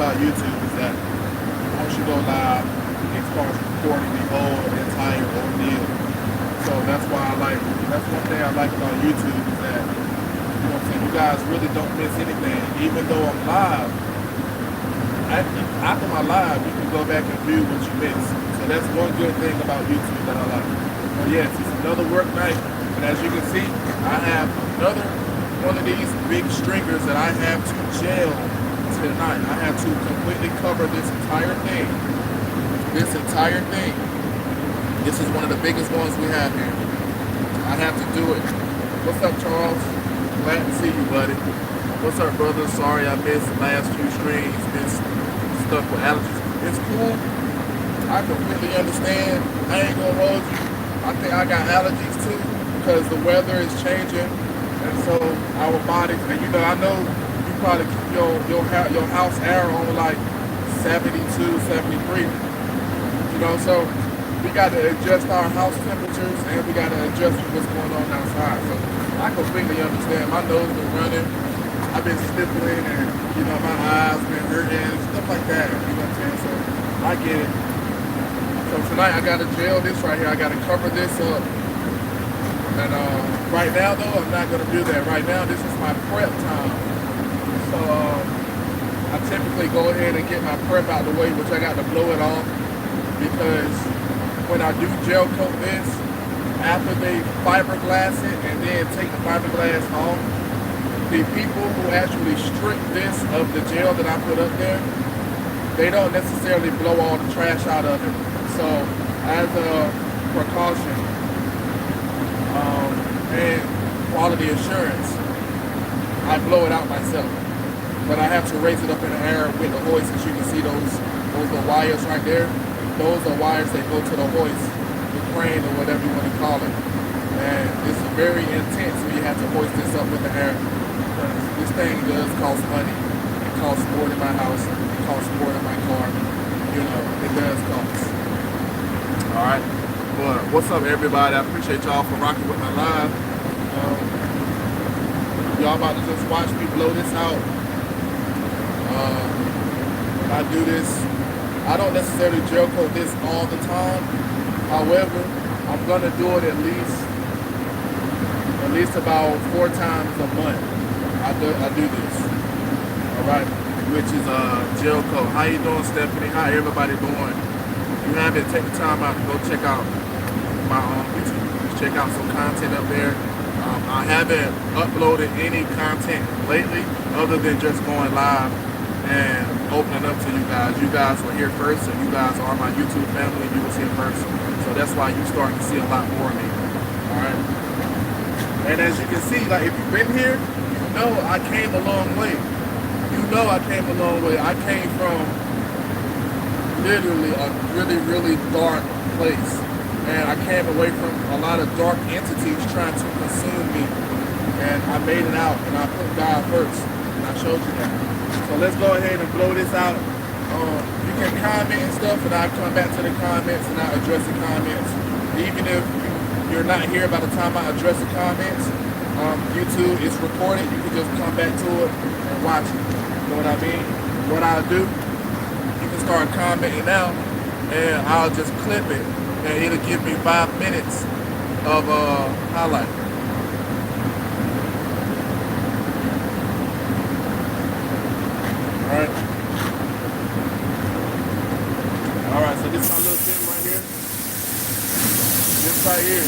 about YouTube is that once you go live, it starts recording the whole entire ordeal. So that's one thing I like about YouTube is that, you know what I'm saying, you guys really don't miss anything. Even though I'm live, after my live, you can go back and view what you missed. So that's one good thing about YouTube that I like. But yes, it's another work night, and as you can see, I have another one of these big stringers that I have to gel tonight. I have to completely cover this entire thing. This entire thing. This is one of the biggest ones we have here. I have to do it. What's up, Charles? Glad to see you, buddy. What's up, brother? Sorry I missed the last few streams. Been stuck with allergies. It's cool. I completely understand. I ain't gonna hold you. I think I got allergies too because the weather is changing, and so our bodies. And you know, I know you probably keep your house air on like 72, 73. You know, so we got to adjust our house temperatures and we got to adjust what's going on outside. So I completely understand. My nose been running. I've been sniffling and, you know, my eyes been hurting, stuff like that. You know what I'm saying? So I get it. So tonight I got to gel this right here. I got to cover this up. And right now, though, I'm not going to do that. Right now, this is my prep time. So I typically go ahead and get my prep out the way, which I got to blow it off. Because when I do gel coat this, after they fiberglass it and then take the fiberglass off, the people who actually strip this of the gel that I put up there, they don't necessarily blow all the trash out of it. So as a precaution and quality assurance, I blow it out myself. But I have to raise it up in the air with the hoist. As you can see, those little wires right there. Those are wires that go to the hoist, the crane, or whatever you want to call it. And this is very intense when you have to hoist this up in the air. This thing does cost money. It costs more than my house. It costs more than my car. You know, it does cost. Alright. But what's up, everybody? I appreciate y'all for rocking with my live. Y'all about to just watch me blow this out. I do this. I don't necessarily gel coat this all the time. However, I'm gonna do it at least about 4 times a month. I do this. All right, which is gel coat. How you doing, Stephanie? How everybody doing? If you haven't, take the time out to go check out my YouTube. Just check out some content up there. I haven't uploaded any content lately, other than just going live and opening up to you guys. You guys were here first, so you guys are my YouTube family. You was here first, so that's why you starting to see a lot more of me. All right. And as you can see, like if you've been here, you know I came a long way. You know I came a long way. I came from literally a really, really dark place, and I came away from a lot of dark entities trying to consume me. And I made it out, and I put God first, and I showed you that. So let's go ahead and blow this out. You can comment and stuff, and I'll come back to the comments and I'll address the comments. Even if you're not here by the time I address the comments, YouTube is recorded. You can just come back to it and watch it. You know what I mean? What I'll do, you can start commenting now, and I'll just clip it, and it'll give me 5 minutes of highlight. Alright, so this is my little thing right here. This right here.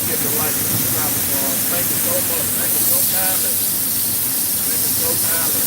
forget to like and subscribe. Thank you so much. Thank you so kindly. Thank you so kindly.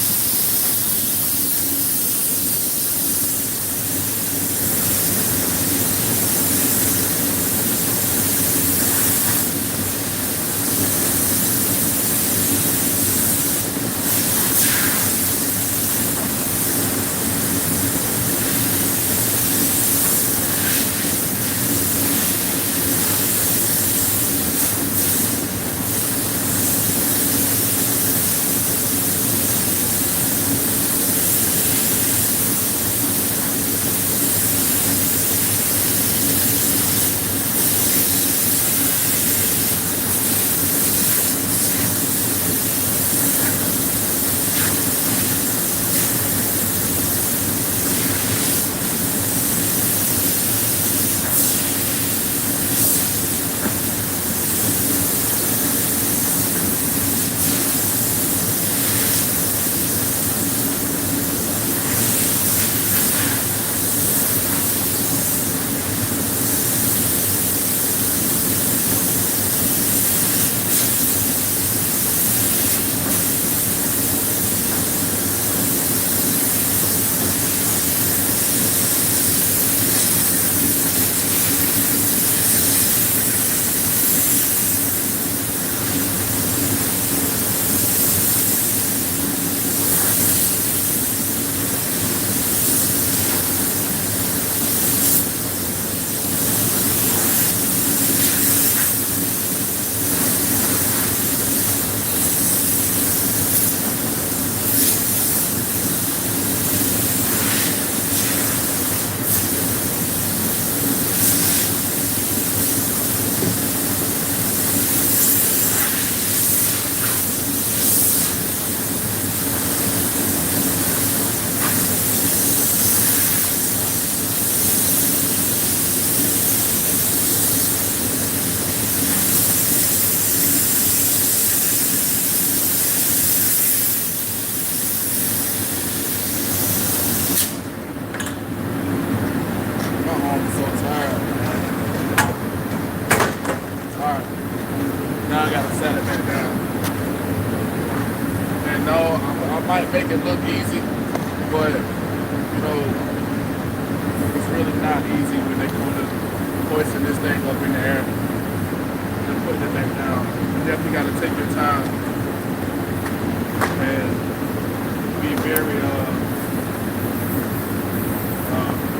My arm is so tired. Alright. Now I gotta set it back down. And no, I might make it look easy, but you know, it's really not easy when they come to hoisting this thing up in the air and putting it back down. You definitely gotta take your time and be very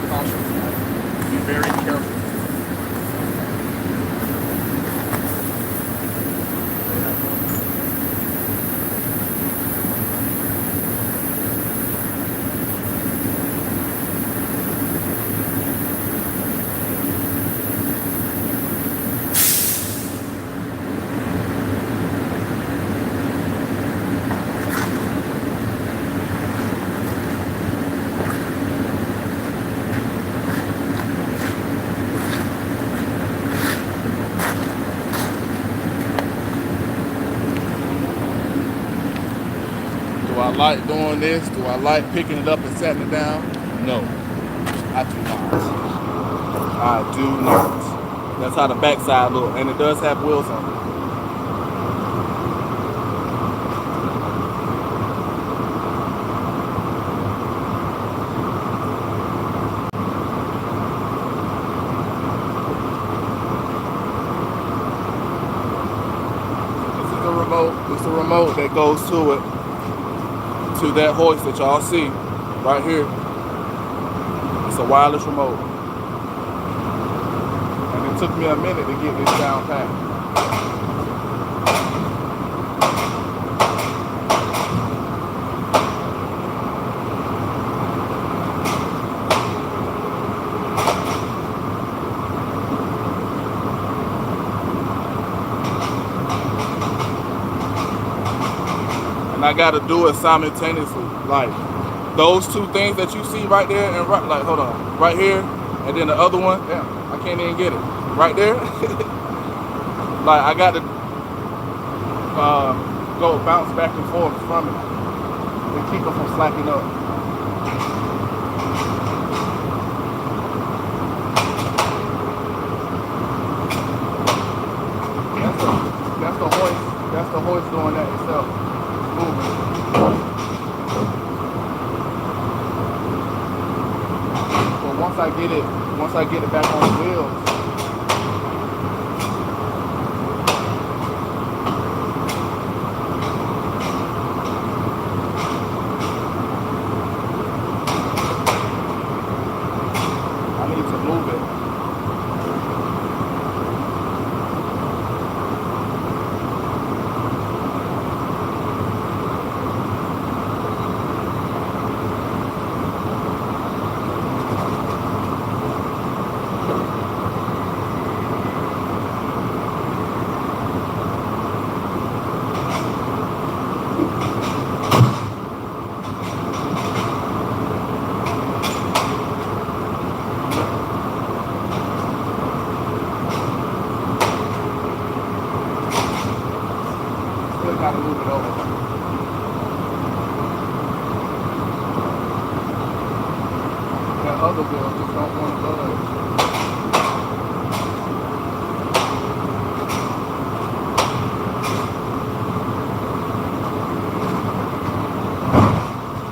cautious. Be very careful. Do I like doing this? Do I like picking it up and setting it down? No, I do not. I do not. That's how the backside looks, and it does have wheels on it. This is the remote. It's the remote that goes to it, to that hoist that y'all see right here. It's a wireless remote. And it took me a minute to get this down pat. And I gotta do it simultaneously. Like those two things that you see right there and right, like hold on, right here, and then the other one. Damn, I can't even get it. Right there. Like I got to go bounce back and forth from it to keep it from slacking up. once I get it back on the wheels. I need to move it. Still gotta move it over. That other wheel just don't want to budge.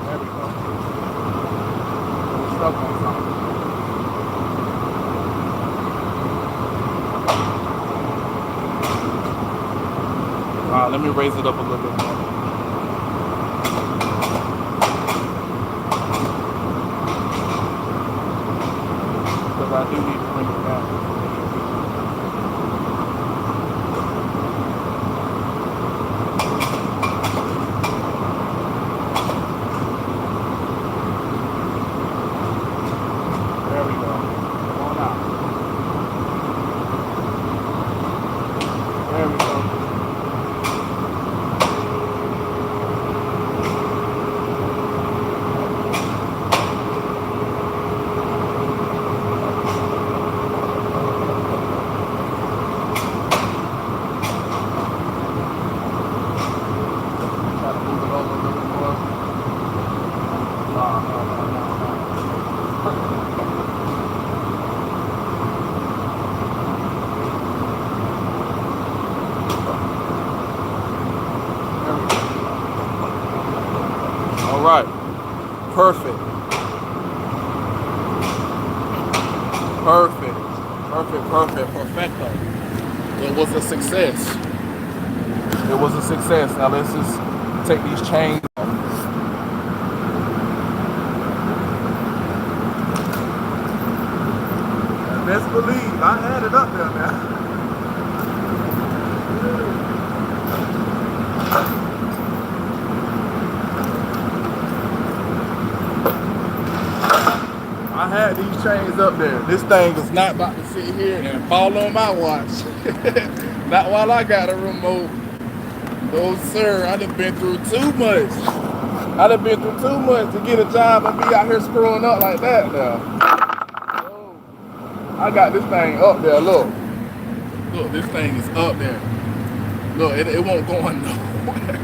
There we go. We're stuck on something. Let me raise it up a little bit more. Because I do need to bring it down. There we go. Come on out. There we go. All right, perfect. Perfecto. It was a success. It was a success. Now let's just take these chains off. And best believe I had it up there now. I had these chains up there. This thing is not about to sit here and fall on my watch. Not while I got a remote. No sir, I done been through too much. I done been through too much to get a job and be out here screwing up like that now. Oh, I got this thing up there, look. Look, this thing is up there. Look, it won't go nowhere.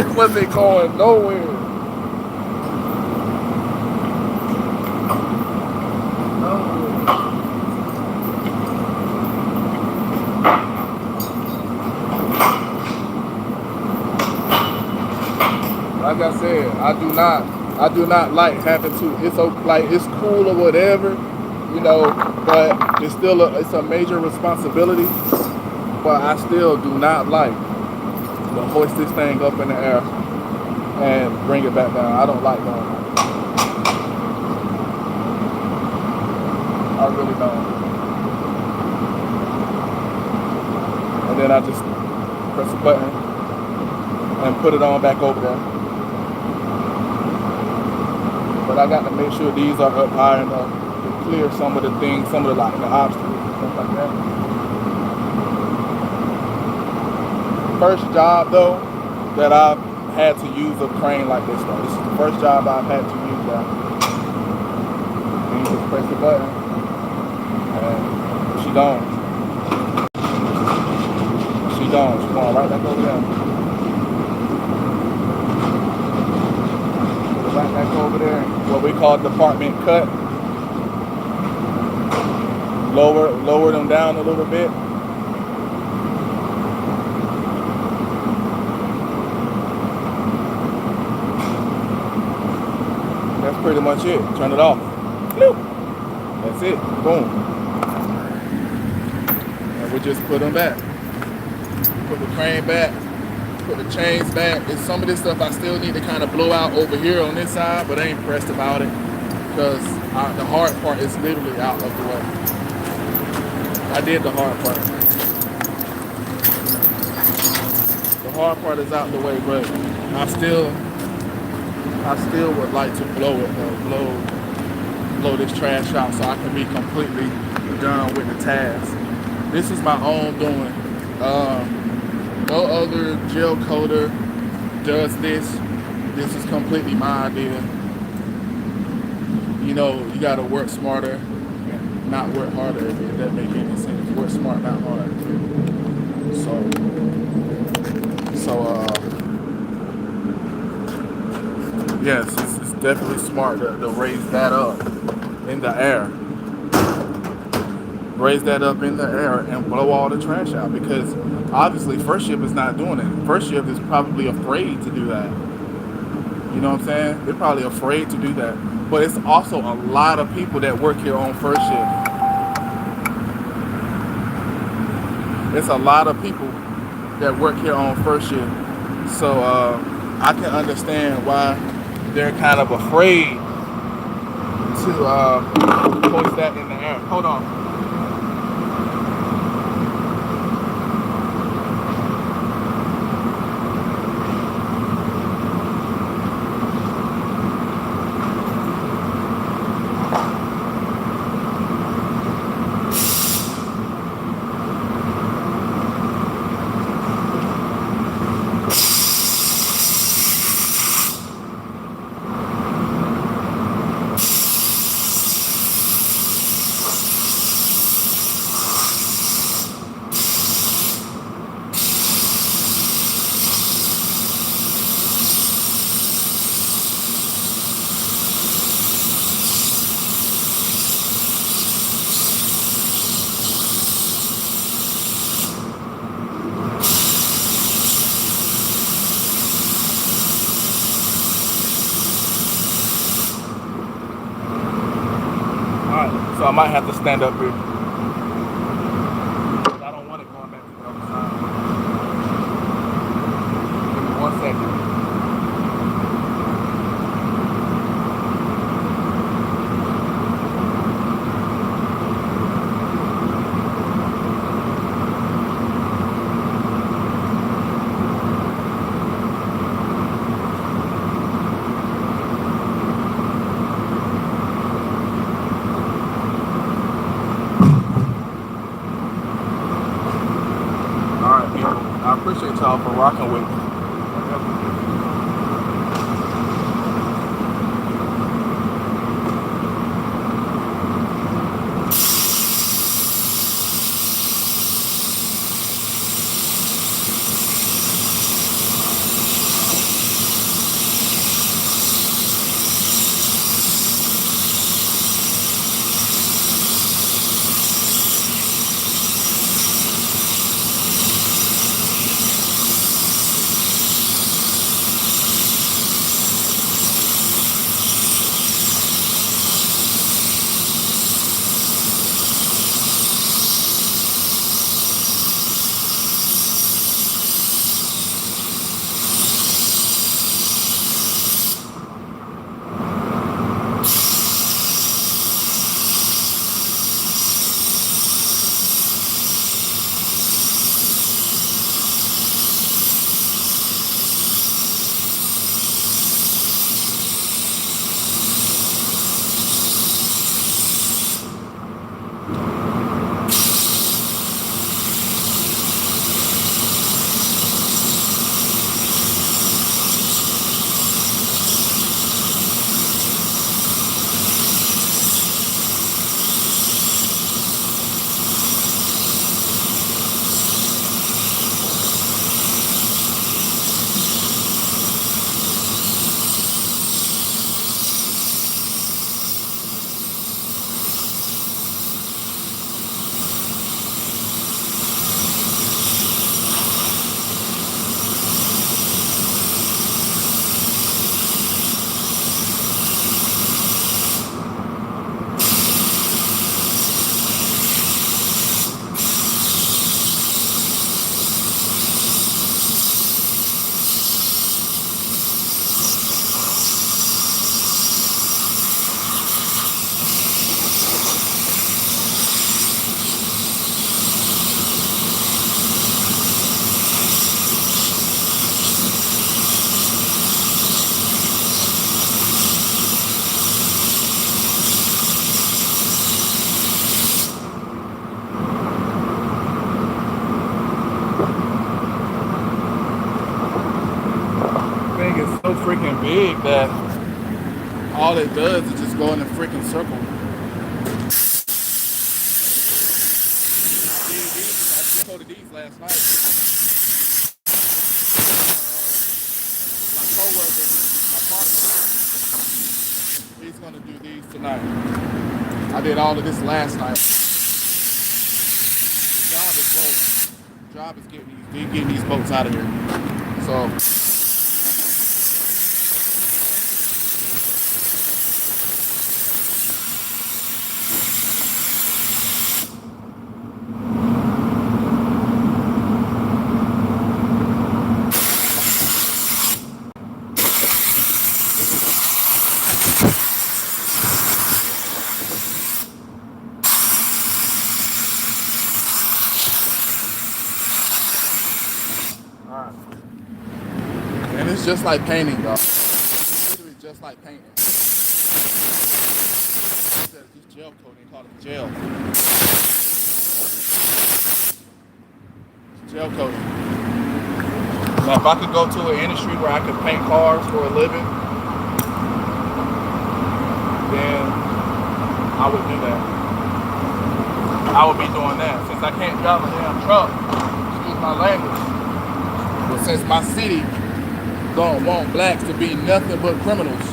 It wasn't going nowhere. Like I said, I do not like having to. It's like it's cool or whatever, you know, but it's a major responsibility. But I still do not like to hoist this thing up in the air and bring it back down. I don't like doing that. I really don't. And then I just press a button and put it on back over there. But I got to make sure these are up high enough to clear some of the things, some of the obstacles and stuff like that. First job though that I've had to use a crane like this though. This is the first job I've had to use that. And you just press the button and she gone. She gone. She's going right back over there. Right back over there, what we call department cut. Lower them down a little bit. That's pretty much it. Turn it off. That's it. Boom. And we just put them back. Put the crane back. Put the chains back. And some of this stuff I still need to kind of blow out over here on this side, but I ain't pressed about it because the hard part is literally out of the way. I did the hard part. The hard part is out the way, but I still would like to blow it though. Blow this trash out so I can be completely done with the task. This is my own doing. No other gel coater does this. This is completely my idea. You know, you gotta work smarter, not work harder, if that makes any sense. Work smart, not hard. Yes, it's definitely smart to raise that up in the air. Raise that up in the air and blow all the trash out, because obviously first shift is not doing it. First shift is probably afraid to do that. You know what I'm saying? They're probably afraid to do that. But it's also a lot of people that work here on first shift. It's a lot of people that work here on first shift. So I can understand why they're kind of afraid to hoist that in the air. Hold on. So I might have to stand up here. I don't want it going back to the other side. Give me 1 second. I appreciate y'all for rocking with me. all it does is just go in a freaking circle. I just coated these last night. My coworker, my partner, he's gonna do these tonight. I did all of this last night. The job is rolling. The job is getting these boats out of here. So. And it's just like painting, y'all. It's literally just like painting. This gel coating, call it gel. It's gel coating. Now, if I could go to an industry where I could paint cars for a living, then I would do that. I would be doing that. Since I can't drive a damn truck, excuse my language. But since my city don't want blacks to be nothing but criminals,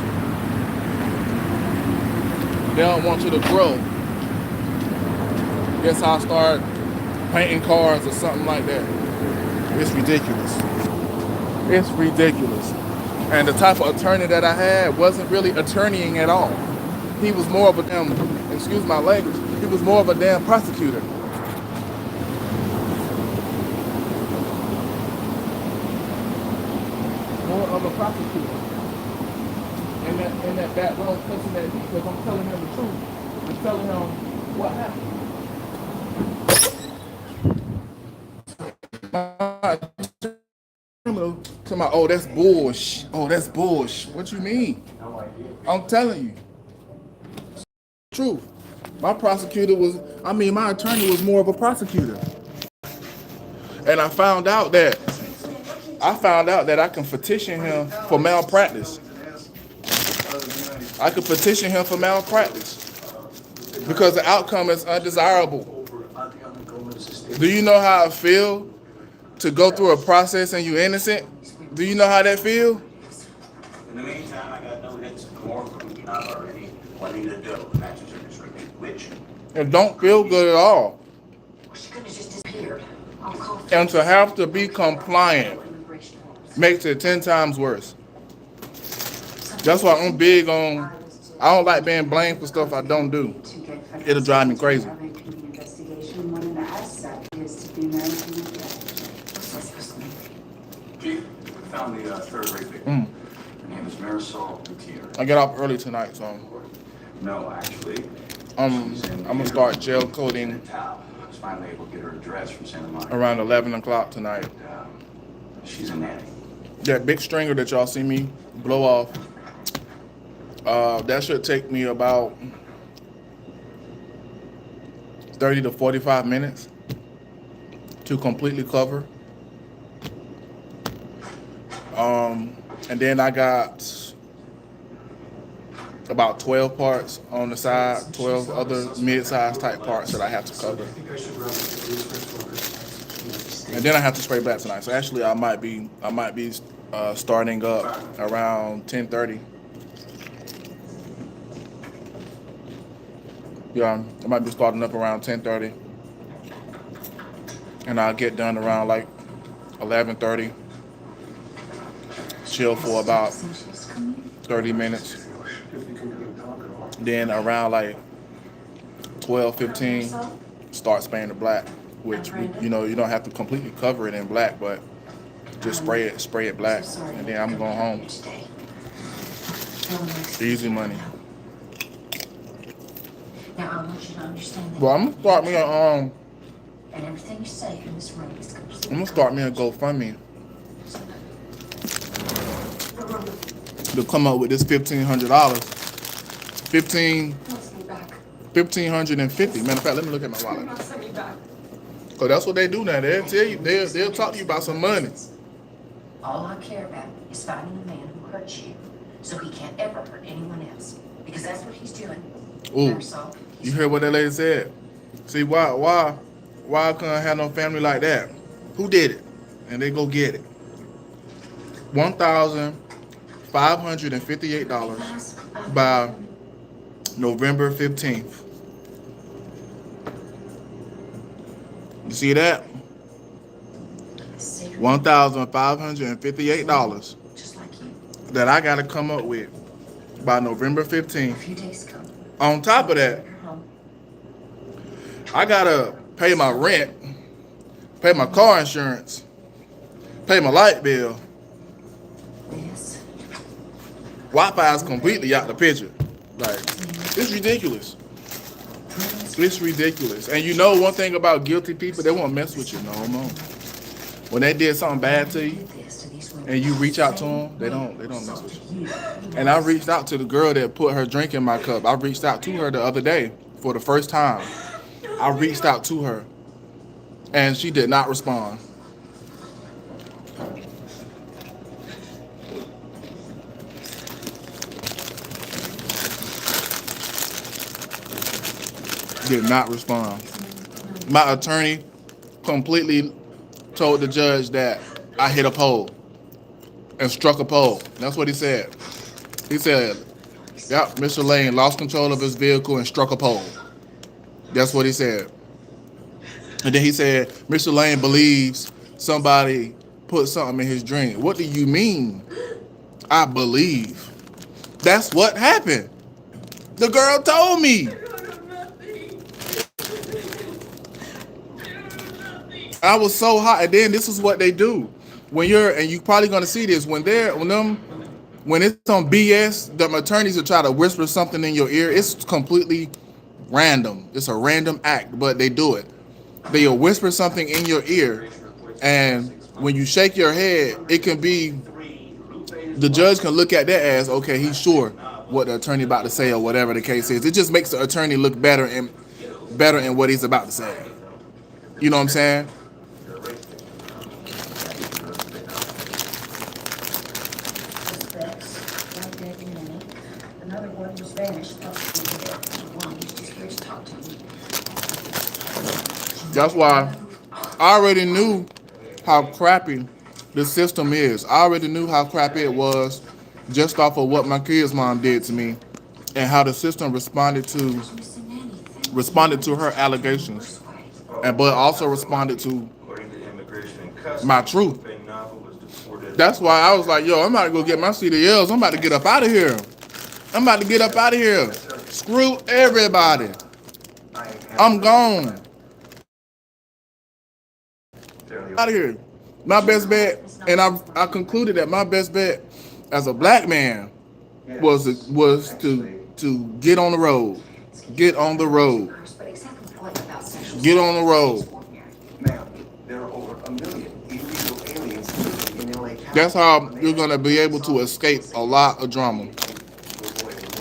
they don't want you to grow. Guess I'll start painting cars or something like that. It's ridiculous. It's ridiculous. And the type of attorney that I had wasn't really attorneying at all. He was more of a damn, excuse my language, he was more of a damn prosecutor. More of a prosecutor. And that back row pushing at me because I'm telling him the truth. I'm telling him what happened. To my, oh, that's bullshit. Oh, that's bullshit. What you mean? I'm telling you. Truth. My attorney was more of a prosecutor. And I found out that I can petition him for malpractice. I could petition him for malpractice because the outcome is undesirable. Do you know how it feels to go through a process and you're innocent? Do you know how that feels? In the meantime, I got no hits of chloroquine not already. Plenty to do. Matches are restricted. Which? It don't feel good at all. She could have just disappeared. I'll call. And to have to be compliant makes it 10 times worse. That's why I'm big on, I don't like being blamed for stuff I don't do. It'll drive me crazy. Chief, found the third rape victim. Her name is Marisol Gutierrez. I get off early tonight, so No, actually. I'm gonna start gel coating I was finally able to get her address from Santa Monica. around 11 o'clock tonight. She's a nanny. That big stringer that y'all see me blow off, that should take me about 30 to 45 minutes to completely cover. And then I got about 12 parts on the side, 12 other mid-sized type parts that I have to cover. And then I have to spray black tonight. So actually I might be starting up around 10:30. Yeah, I might be starting up around 10:30. And I'll get done around like 11:30. Chill for about 30 minutes. Then around like 12:15, start spraying the black, which you don't have to completely cover it in black, but just spray it black, and then I'm going home. Easy money. Now I want you to understand that. Well, I'm gonna start me and everything you say in this room is completely. I'm gonna start me a GoFundMe to come up with this $1,500. $1,550. Matter of fact, let me look at my wallet. Cause that's what they do now. They'll tell you, they'll talk to you about some money. All I care about is finding a man who hurt you so he can't ever hurt anyone else. Because that's what he's doing. Ooh, That's all. you heard what that lady said? See, why I couldn't have no family like that? Who did it? And they go get it. $1,558 by November 15th. You see that? $1,558 Just like you. that I got to come up with by November A 15th. few days ago. On top of that, You're home. I got to pay my rent, pay my car insurance, pay my light bill. Yes. Wi-Fi is completely out the picture. Like, it's ridiculous. It's ridiculous. And you know one thing about guilty people, they won't mess with you no more. When they did something bad to you and you reach out to them, they don't mess with you. And I reached out to the girl that put her drink in my cup. I reached out to her the other day for the first time. I reached out to her and she did not respond. Did not respond. My attorney completely told the judge that I hit a pole and struck a pole. That's what he said. He said, yep, Mr. Lane lost control of his vehicle and struck a pole. That's what he said. And then he said, Mr. Lane believes somebody put something in his drink. What do you mean? I believe. That's what happened. The girl told me. I was so hot, and then this is what they do when you're probably gonna see this when it's on BS. The attorneys will try to whisper something in your ear. It's completely random. It's a random act, but they do it. They'll whisper something in your ear, and when you shake your head, it can be the judge can look at that as okay, he's sure what the attorney about to say or whatever the case is. It just makes the attorney look better in what he's about to say. You know what I'm saying? Another one was vanished. One, he's just here to talk to me. That's why I already knew how crappy the system is. I already knew how crappy it was just off of what my kid's mom did to me and how the system responded to her allegations, but also responded to my truth. That's why I was like, yo, I'm about to go get my CDLs. I'm about to get up out of here. Screw everybody. I'm gone. Out of here. My best bet, and I concluded that my best bet as a black man was to get on the road. Get on the road. Get on the road. Ma'am, there are over 1 million illegal aliens living in LA County. That's how you're gonna be able to escape a lot of drama.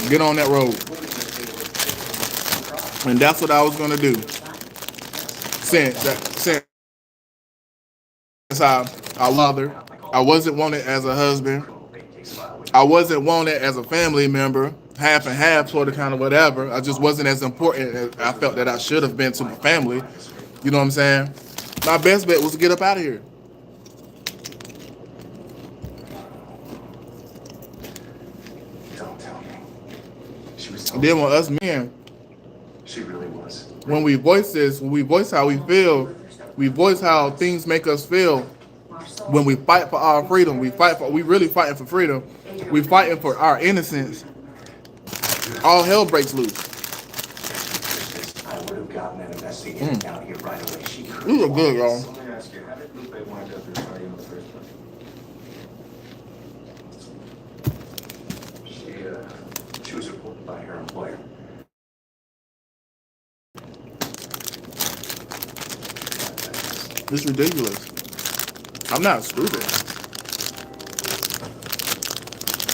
Get on that road. And that's what I was gonna do. Since I loved her, I wasn't wanted as a husband. I wasn't wanted as a family member, half and half, sort of, kind of, whatever. I just wasn't as important as I felt that I should have been to my family. You know what I'm saying? My best bet was to get up out of here. Don't tell me. She was And then when us men, She really was. when we voice this, when we voice how we feel, we voice how things make us feel. When we fight for our freedom, we really fighting for freedom. We fighting for our innocence. All hell breaks loose. I would have gotten an investigator down here right away. She could. You look good, y'all. Let me ask you, how did Lupe wind up this party in the first place? She was reported by her employer. It's ridiculous. I'm not stupid.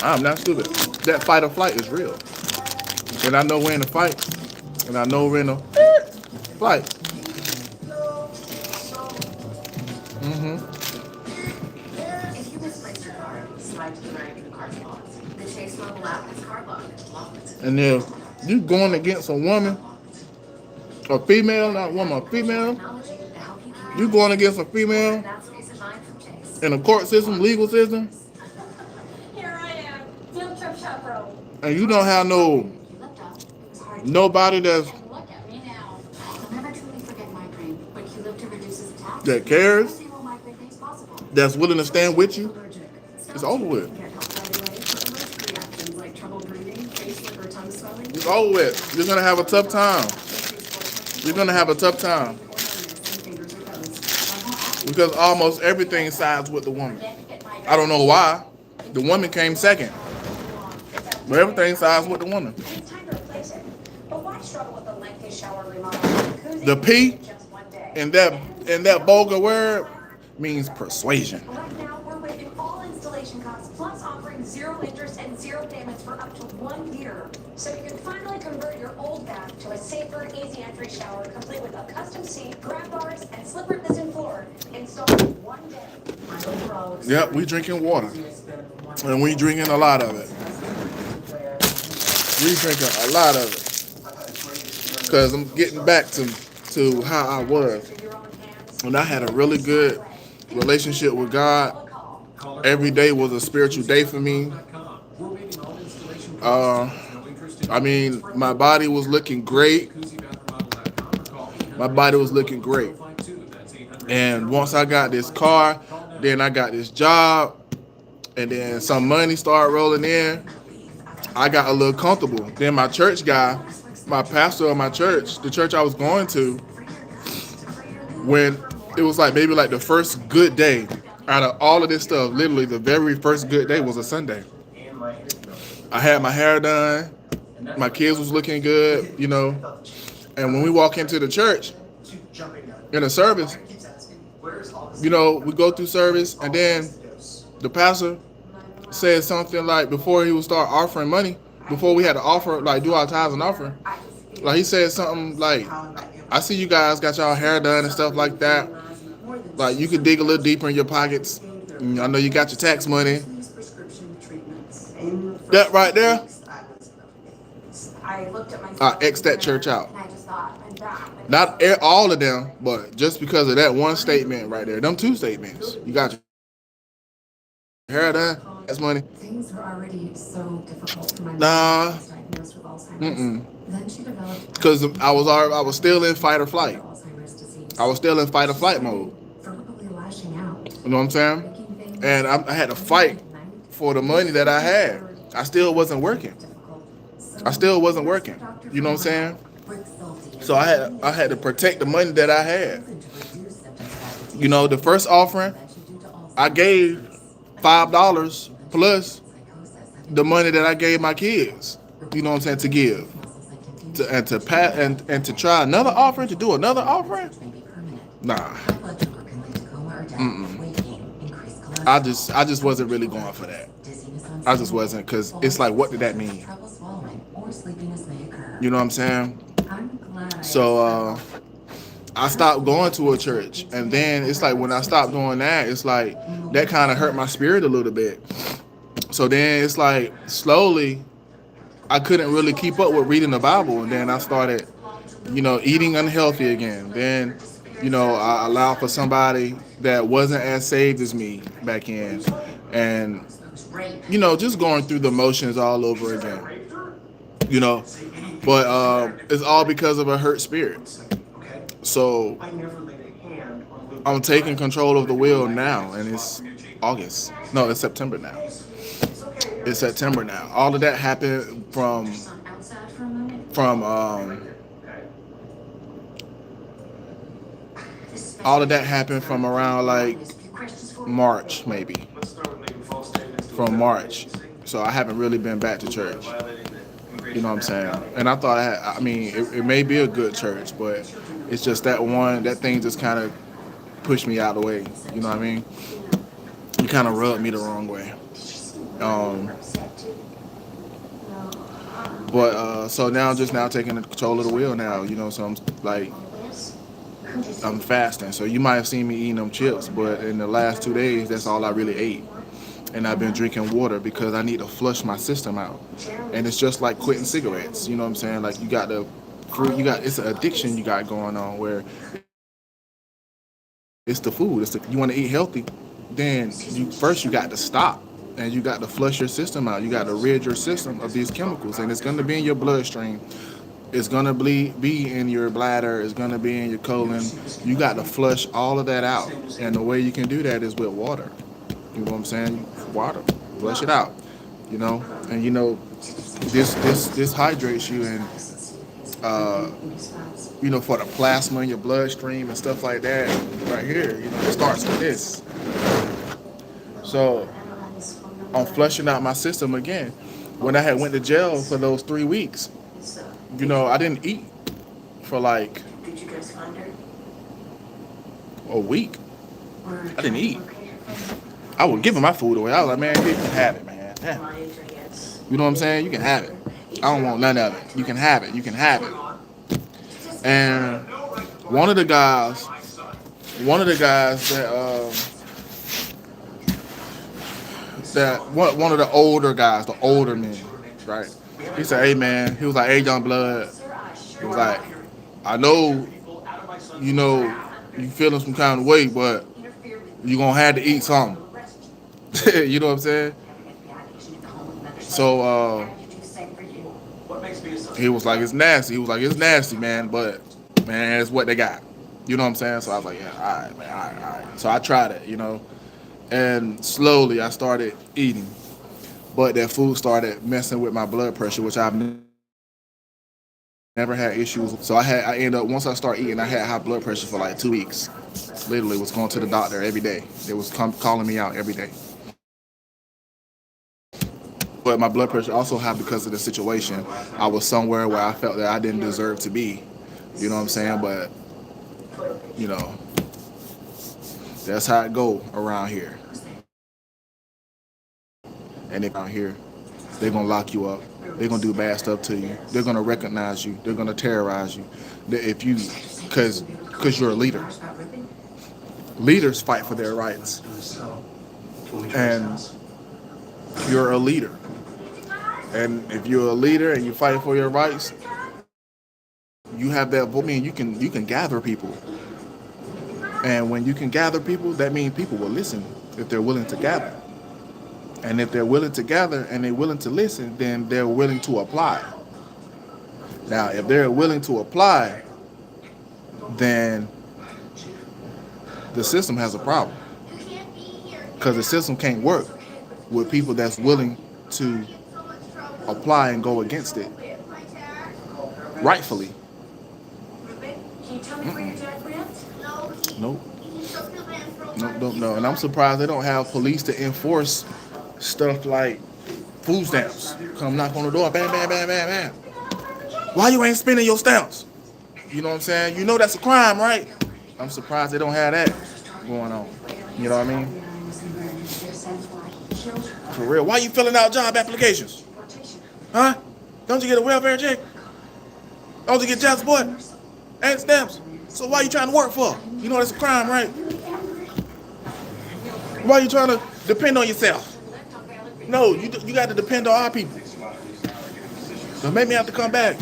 I'm not stupid. That fight or flight is real. And I know we're in a fight. And I know we're in a flight. If you misplaced your car, slide to the right of the car's logs. The chase And if you going against a woman, a female, not a woman, a female, you going against a female in a court system, legal system, Here I am, field trip chaperone. and you don't have nobody that's Look at me now. I'll never truly forget my dream, but he lived to reduce his attacks. that cares, See what my great things possible. that's willing to stand with you, it's over with. Get help right away for allergic reactions like trouble breathing, face or tongue swelling. It's over with. You're gonna have a tough time. You're gonna have a tough time because almost everything sides with the woman. I don't know why. The woman came second, but everything sides with the woman. It's time to replace it. But why struggle with a lengthy shower remodel? The P Just one day. in that vulgar word means persuasion. Right now, we're waiving all installation costs, plus offering 0 interest and 0 payments for up to 1 year. So you can finally convert your old bath to a safer, easy entry shower, complete with a custom seat, grab bars, and slipper-resistant floor, installed in 1 day. Yep, we drinking water, and we drinking a lot of it. We drinking a lot of it because I'm getting back to how I was. And I had a really good relationship with God. Every day was a spiritual day for me. I mean, my body was looking great. My body was looking great. And once I got this car, then I got this job, and then some money started rolling in. I got a little comfortable. Then my church guy, my pastor of my church, the church I was going to, when it was like maybe like the first good day out of all of this stuff, literally the very first good day was a Sunday. I had my hair done, my kids was looking good, you know. And when we walk into the church, in a service, you know, we go through service, and then the pastor said something like, before he would start offering money, before we had to offer, like do our tithes and offering, like he said something like, I see you guys got y'all hair done and stuff like that. Like you could dig a little deeper in your pockets. I know you got your tax money. That right there, I X that church out. Not all of them, but just because of that one statement right there. Them 2 statements. You got your hair done, that's money. Things were already so difficult for my Nah. mom diagnosed with Alzheimer's. Then she developed Because I was still in fight or flight. Alzheimer's disease. I was still in fight or flight mode. Deliberately lashing out. You know what I'm saying? And I had to fight for the money that I had. I still wasn't working. I still wasn't working. You know what I'm saying? So I had to protect the money that I had. You know, the first offering, I gave $5 plus the money that I gave my kids. You know what I'm saying? To give. And to try another offering, to do another offering? Nah. I just wasn't really going for that. I just wasn't, because it's like, what did that mean? You know what I'm saying? So I stopped going to a church, and then it's like when I stopped doing that, it's like that kind of hurt my spirit a little bit. So then it's like slowly I couldn't really keep up with reading the Bible, and then I started, you know, eating unhealthy again. Then, you know, I allowed for somebody that wasn't as saved as me back in, and, you know, just going through the motions all over again, you know. But it's all because of a hurt spirit. So I'm taking control of the wheel now, and it's August. No, it's September now. It's September now. All of that happened from all of that happened from around like March, maybe. From March. So I haven't really been back to church. You know what I'm saying? And I thought I mean, it may be a good church, but it's just that thing just kind of pushed me out of the way. You know what I mean? It kind of rubbed me the wrong way. But so now I'm just taking control of the wheel now, you know, so I'm like, I'm fasting. So you might have seen me eating them chips, but in the last 2 days, that's all I really ate. and I've been drinking water because I need to flush my system out. And it's just like quitting cigarettes. You know what I'm saying? Like you got the fruit, you got it's an addiction you got going on where it's the food. You want to eat healthy, then you got to stop and you got to flush your system out. You got to rid your system of these chemicals, and it's going to be in your bloodstream. It's going to be in your bladder. It's going to be in your colon. You got to flush all of that out, and the way you can do that is with water. You know what I'm saying? Water, flush it out. You know, and you know this hydrates you and. You know, for the plasma in your bloodstream and stuff like that, right here, you know, it starts with this. So, I'm flushing out my system again. When I had went to jail for those 3 weeks, you know, I didn't eat for like Did you guys find her? a week. Or I didn't eat. I was giving my food away. I was like, man, you can have it, man. Have it. my age, I guess. You know what I'm saying? You can have it. I don't want none of it. You can have it. You can have it. And one of the guys one of the older guys, the older men, right? He said, "Hey man," he was like, "Hey young blood," he was like, "I know, you know, you feeling some kind of way, but you gonna have to eat something." You know what I'm saying? So he was like, "It's nasty." He was like, "It's nasty, man, but man, it's what they got." You know what I'm saying? So I was like, "Yeah, all right, man, all right." So I tried it, you know, and slowly I started eating, but that food started messing with my blood pressure, which I've never had issues. So I ended up once I started eating, I had high blood pressure for like 2 weeks. Literally was going to the doctor every day. They was calling me out every day. But my blood pressure also high because of the situation. I was somewhere where I felt that I didn't deserve to be. You know what I'm saying? But, you know, that's how it go around here. And if out here, they're going to lock you up. They're going to do bad stuff to you. They're going to recognize you. They're going to terrorize you. Because you're a leader. Leaders fight for their rights. And you're a leader. And if you're a leader and you fight for your rights, you have that. I mean, you can gather people, and when you can gather people, that means people will listen if they're willing to gather. And if they're willing to gather and they're willing to listen, then they're willing to apply. Now, if they're willing to apply, then the system has a problem, because the system can't work with people that's willing to apply and go against it rightfully. Can you tell me where your dad went? Nope. No. And I'm surprised they don't have police to enforce stuff like food stamps. Come knock on the door, bam, bam, bam, bam, bam. Why you ain't spending your stamps? You know what I'm saying? You know that's a crime, right? I'm surprised they don't have that going on. You know what I mean? For real. Why you filling out job applications? Huh? Don't you get a welfare check? Don't you get child support and stamps? So why you trying to work for? You know that's a crime, right? Why you trying to depend on yourself? No, you got to depend on our people. So make me have to come back.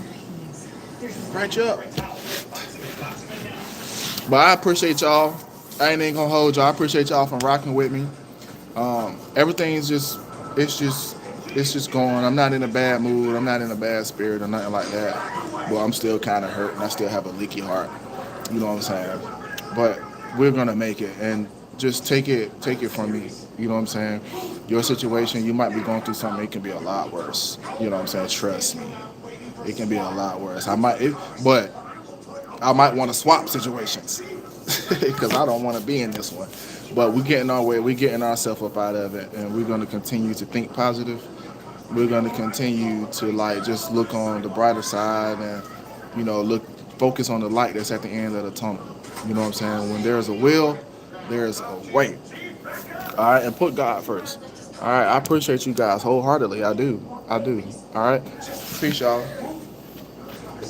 Write you up. But I appreciate y'all. I ain't even gonna hold y'all. I appreciate y'all for rocking with me. Everything's just going. I'm not in a bad mood. I'm not in a bad spirit or nothing like that. But I'm still kind of hurt, and I still have a leaky heart. You know what I'm saying? But we're gonna make it, and just take it from me. You know what I'm saying? Your situation, you might be going through something. It can be a lot worse. You know what I'm saying? Trust me, it can be a lot worse. But I might want to swap situations because I don't want to be in this one. But we're getting our way. We're getting ourselves up out of it, and we're going to continue to think positive. We're going to continue to just look on the brighter side, and focus on the light that's at the end of the tunnel. You know what I'm saying? When there's a will, there's a way. All right, and put God first. All right, I appreciate you guys wholeheartedly. I do. All right, peace, y'all.